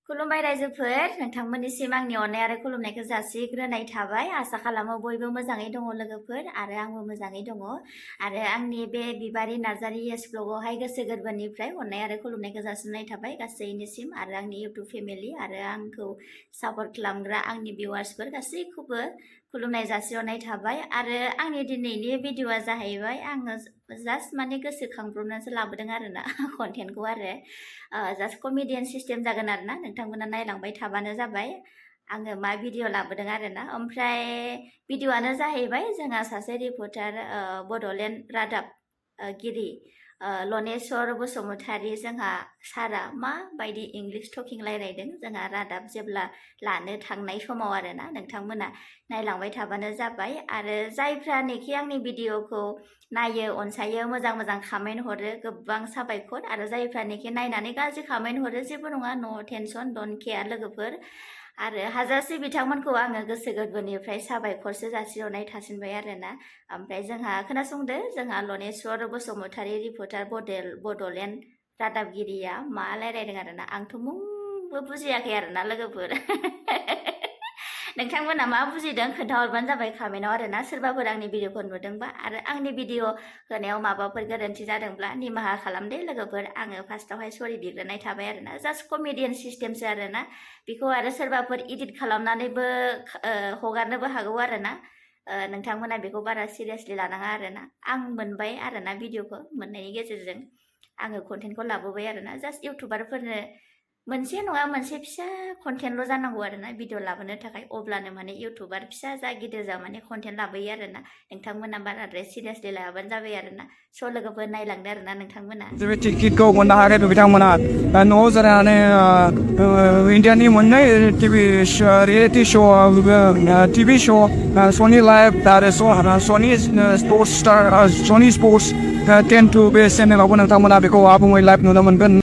खुलुमबाय रायजोफोर नोंथांमोननिसिम आंनि अननाय आरो खुलुमनायखौ जासिग्रोनाय थाबाय आसा खालामो बयबो मोजाङै दङ लोगोफोर आरो आंबो मोजाङै दङ आरो आंनि बे बिबारि नार्जारि येस ब्लगावहाय गोसो गोरबोनिफ्राय अननाय आरो खुलुमनायखौ जासिनाय थाबाय गासैनिसिम आरो आंनि इउटुब फेमिलि आरो आंखौ सापर्ट खालामग्रा आंनि भिउवार्सफोर गासैखौबो खुलुमनाय जासिहरनाय थाबाय आरो आंनि दिनैनि भिडिअआ जाहैबाय आङो जास्ट माने गोसोखांब्रबनानैसो लाबोदों आरोना कन्टेन्टखौ आरो जास्ट कमेडियान सिस्टेम जागोन आरोना नोंथांमोना नायलांबाय थाबानो जाबाय आङो मा भिडिअ लाबोदों आरोना ओमफ्राय भिडिअआनो जाहैबाय जोंहा सासे रिपर्टार बड'लेण्ड रादाब गिरि लनेस्वर बसुमतारी जोंहा सारा माबायदि इंलिश टकिं रायलायदों जोंहा रादाब जेब्ला लानो थांनाय समाव आरोना नोंथांमोना नायलांबाय थाबानो जाबाय आरो जायफ्रानोखि आंनि भिडिअखौ नायो अनसायो मोजां मोजां कमेन्ट हरो गोबां साबायखर आरो जायफ्रानोखि नायनानै गाज्रि कमेन्ट हरो जेबो नङा नो टेनसन डन्ट केयार लोगोफोर आरो हाजासे बिथांमोनखौ आङो गोसो गोरबोनिफ्राय साबायखरसो जासिहरनाय थासिनबाय आरोना ओमफ्राय जोंहा खोनासंदो जोंहा लनेस्वर बसुमतारी रिपर्टार बड'लेण्ड रादाबगिरिया मा रायलायदों आरोना आंथ' मुंबो बुजियाखै आरोना लोगोफोर नोंथांमोना मा बुजिदों खोन्थाहरबानो जाबाय कमेन्टआव आरोना सोरबाफोर आंनि भिडिअखौ नुदोंबा आरो आंनि भिडिअ होनायाव माबाफोर गोरोन्थि जादोंब्ला निमाहा खालामदे लोगोफोर आङो फार्स्टआवहाय सरि बिग्रोनाय थाबाय आरोना जास्ट कमेडियान सिस्टेमसो आरोना बेखौ आरो सोरबाफोर इडिट खालामनानैबो हगारनोबो हागौ आरोना नोंथांमोना बेखौ बारा सिरियासलि लानाङा आरोना आं मोनबाय आरोना भिडिअखौ मोननायनि गेजेरजों आङो कन्टेन्टखौ लाबोबाय आरोना जास्ट इउटुबारफोरनो मोनसे नङा मोनसे फिसा कन्टेन्टल' जानांगौ आरोना भिडिअ लाबोनो थाखाय अब्लानो माने इउटुबार फिसा जा गिदिर जा माने कन्टेन्ट लाबोयो आरोना नोंथांमोना बाराद्राय सिरियासलि लायाबानो जाबाय आरोना स' लोगोफोर नायलांदो आरोना नोंथांमोना टिकेटखौ मोननो हायाखै बिथांमोना न'आव जिरायनानै इण्डियानि मोननै रियेलिटि श' सनि लाइभ आरो सनि स्पर्टस स्टार सनि स्पर्टस 10 टु बे चेनेलावबो नोंथांमोना बेखौ आबुङै लाइभ नुनो मोनगोन